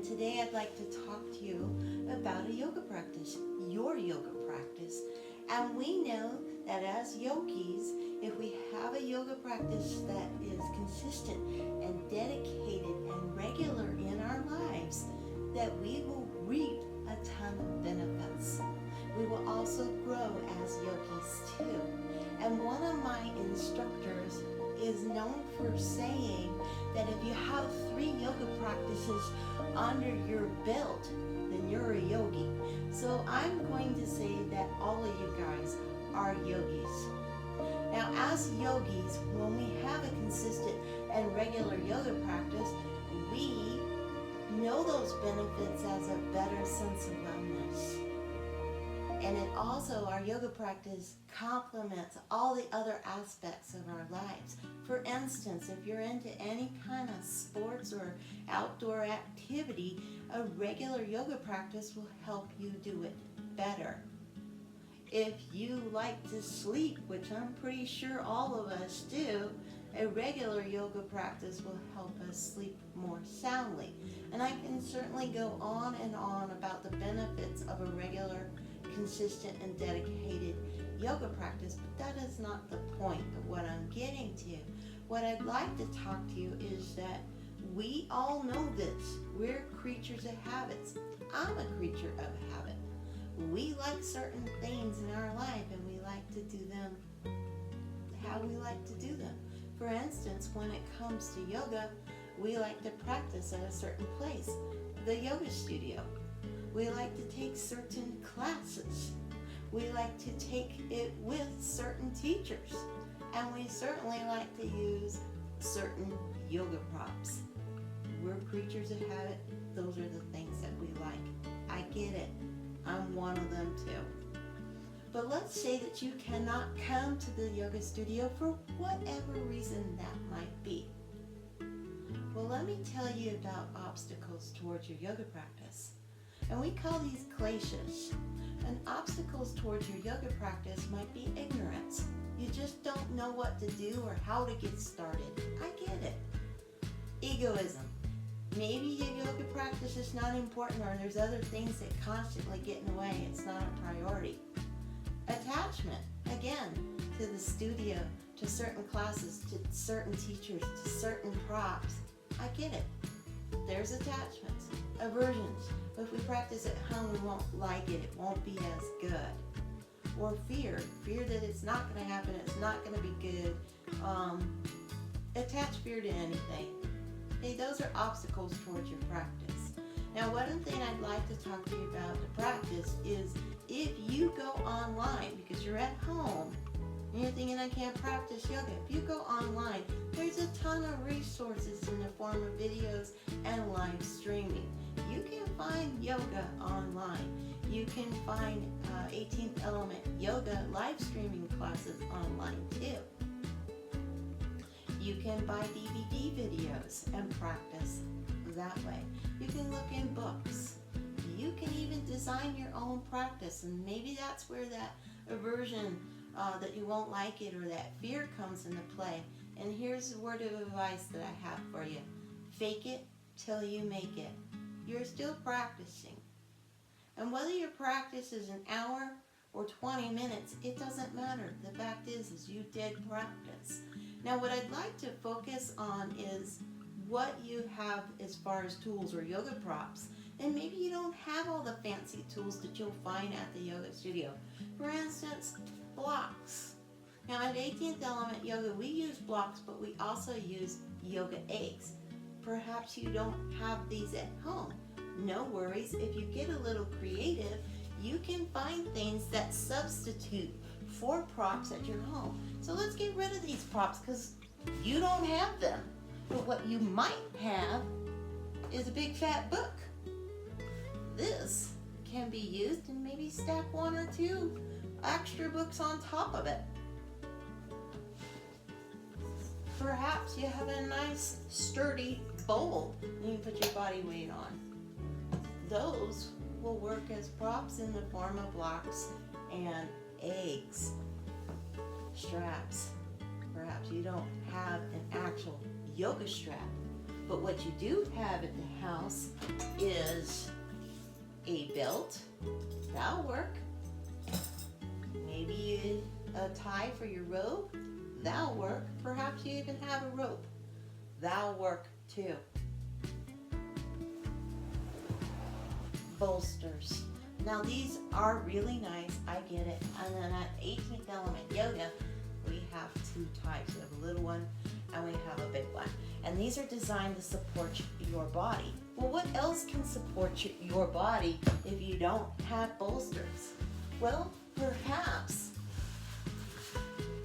and today I'd like to talk to you about a yoga practice, your yoga practice. And we know that as yogis, if we have a yoga practice that is consistent and dedicated and regular in our lives, that we will reap a ton of benefits. We will also grow as yogis too. And one of my instructors is known for saying that if you have 3 yoga practices under your belt, then you're a yogi. So I'm going to say that all of you guys are yogis. Now, as yogis, when we have a consistent and regular yoga practice, we know those benefits as a better sense of wellness. And it also, our yoga practice complements all the other aspects of our lives. For instance, if you're into any kind of sports or outdoor activity, a regular yoga practice will help you do it better. If you like to sleep, which I'm pretty sure all of us do, a regular yoga practice will help us sleep more soundly. And I can certainly go on and on about the benefits of a regular, consistent, and dedicated yoga practice, but that is not the point of what I'm getting to. What I'd like to talk to you is that we all know this. We're creatures of habits. I'm a creature of habit. We like certain things in our life, and we like to do them how we like to do them. For instance, when it comes to yoga, we like to practice at a certain place, the yoga studio. We like to take certain classes. We like to take it with certain teachers. And we certainly like to use certain yoga props. We're creatures of habit. Those are the things that we like. I get it. I'm one of them too. But let's say that you cannot come to the yoga studio for whatever reason that might be. Well, let me tell you about obstacles towards your yoga practice. And we call these kleshas. And obstacles towards your yoga practice might be ignorance. You just don't know what to do or how to get started. I get it. Egoism. Maybe your yoga practice is not important, or there's other things that constantly get in the way. It's not a priority. Attachment, again, to the studio, to certain classes, to certain teachers, to certain props. I get it. There's attachments. Aversions. If we practice at home, we won't like it. It won't be as good. Or fear that it's not going to happen. It's not going to be good. Attach fear to anything. Hey, those are obstacles towards your practice. Now, one thing I'd like to talk to you about to practice is if you go online, because you're at home, and you're thinking, I can't practice yoga. If you go online, there's a ton of resources in the form of videos and live streaming. You can find yoga online. You can find 18th Element Yoga live streaming classes online too. You can buy DVD videos and practice that way. You can look in books. You can even design your own practice, and maybe that's where that aversion that you won't like it or that fear comes into play. And here's a word of advice that I have for you. Fake it till you make it. You're still practicing. And whether your practice is an hour or 20 minutes, it doesn't matter. The fact is you did practice. Now, what I'd like to focus on is what you have as far as tools or yoga props. And maybe you don't have all the fancy tools that you'll find at the yoga studio. For instance, blocks. Now, at 18th Element Yoga, we use blocks, but we also use yoga eggs. Perhaps you don't have these at home. No worries. If you get a little creative, you can find things that substitute for props at your home. So let's get rid of these props because you don't have them. But what you might have is a big fat book. This can be used, and maybe stack 1 or 2 extra books on top of it. Perhaps you have a nice sturdy bowl you can put your body weight on. Those will work as props in the form of blocks and eggs. Straps. Perhaps you don't have an actual yoga strap, But what you do have at the house is a belt. That'll work. Maybe a tie for your robe. That'll work. Perhaps you even have a rope. That'll work too. Bolsters. Now these are really nice, I get it. And then at 18th Element Yoga, we have two types. We have a little one and we have a big one. And these are designed to support your body. Well, what else can support your body if you don't have bolsters? Well, perhaps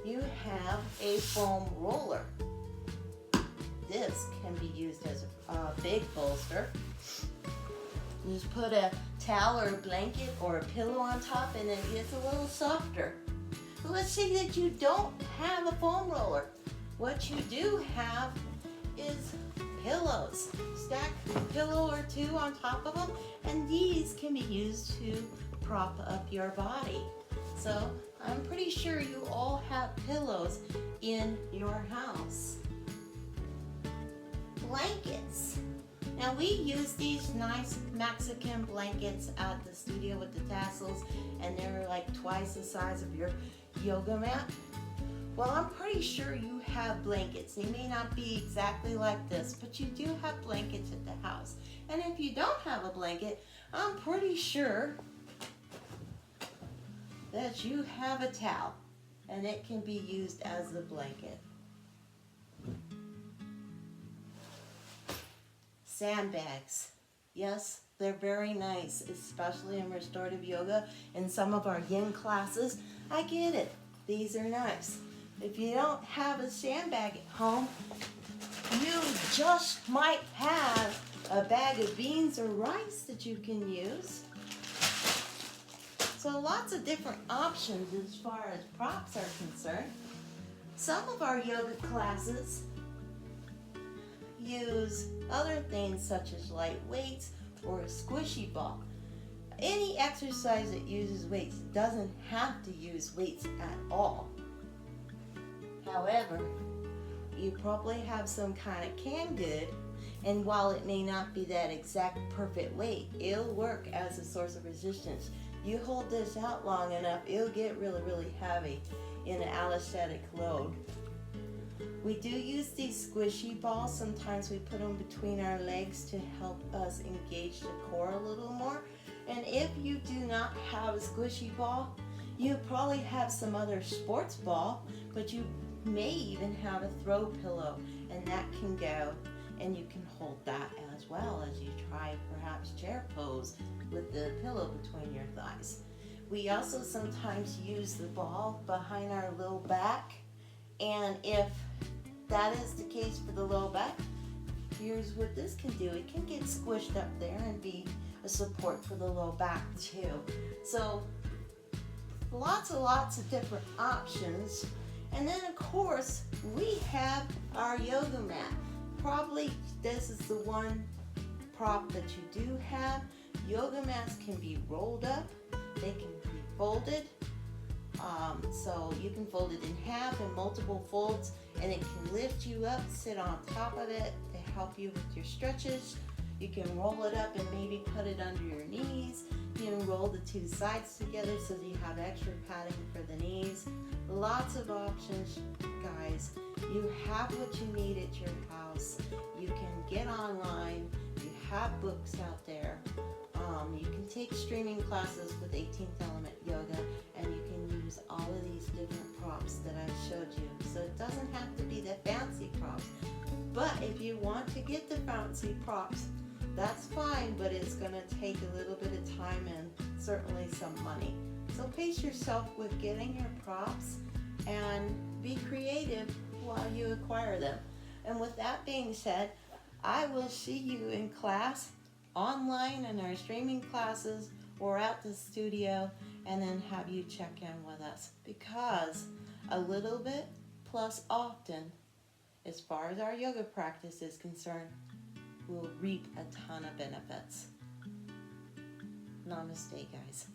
you have a foam roller. This can be used as a big bolster. You just put a towel or a blanket or a pillow on top and it gets a little softer. But let's say that you don't have a foam roller. What you do have is pillows. Stack a pillow or two on top of them, and these can be used to prop up your body. So I'm pretty sure you all have pillows in your house. Blankets. Now we use these nice Mexican blankets at the studio with the tassels, and they're like twice the size of your yoga mat. Well, I'm pretty sure you have blankets. They may not be exactly like this, but you do have blankets at the house. And if you don't have a blanket, I'm pretty sure that you have a towel, and it can be used as a blanket. Sandbags. Yes, they're very nice, especially in restorative yoga. In some of our yin classes, I get it. These are nice. If you don't have a sandbag at home, you just might have a bag of beans or rice that you can use. So lots of different options as far as props are concerned. Some of our yoga classes use other things such as light weights or a squishy ball. Any exercise that uses weights doesn't have to use weights at all. However, you probably have some kind of canned good, and while it may not be that exact perfect weight, it'll work as a source of resistance. You hold this out long enough, it'll get really, really heavy in an allostatic load. We do use these squishy balls. Sometimes we put them between our legs to help us engage the core a little more. And if you do not have a squishy ball, you probably have some other sports ball, but you may even have a throw pillow, and that can go, and you can hold that as well as you try perhaps chair pose with the pillow between your thighs. We also sometimes use the ball behind our low back, and if that is the case for the low back, here's what this can do. It can get squished up there and be a support for the low back too. So lots of different options. And then of course we have our yoga mat. Probably this is the one prop that you do have. Yoga mats can be rolled up, they can be folded. So you can fold it in half in multiple folds, and it can lift you up, sit on top of it to help you with your stretches. You can roll it up and maybe put it under your knees. You can roll the two sides together so that you have extra padding for the knees. Lots of options, guys. You have what you need at your house. You can get online. You have books out there. You can take streaming classes with 18th Element Yoga, and you can use all of these different props that I showed you. So it doesn't have to be the fancy props. But if you want to get the fancy props, that's fine, but it's going to take a little bit of time and certainly some money. So pace yourself with getting your props and be creative while you acquire them. And with that being said, I will see you in class, online in our streaming classes, or at the studio, and then have you check in with us. Because a little bit plus often, as far as our yoga practice is concerned, will reap a ton of benefits. Namaste, guys.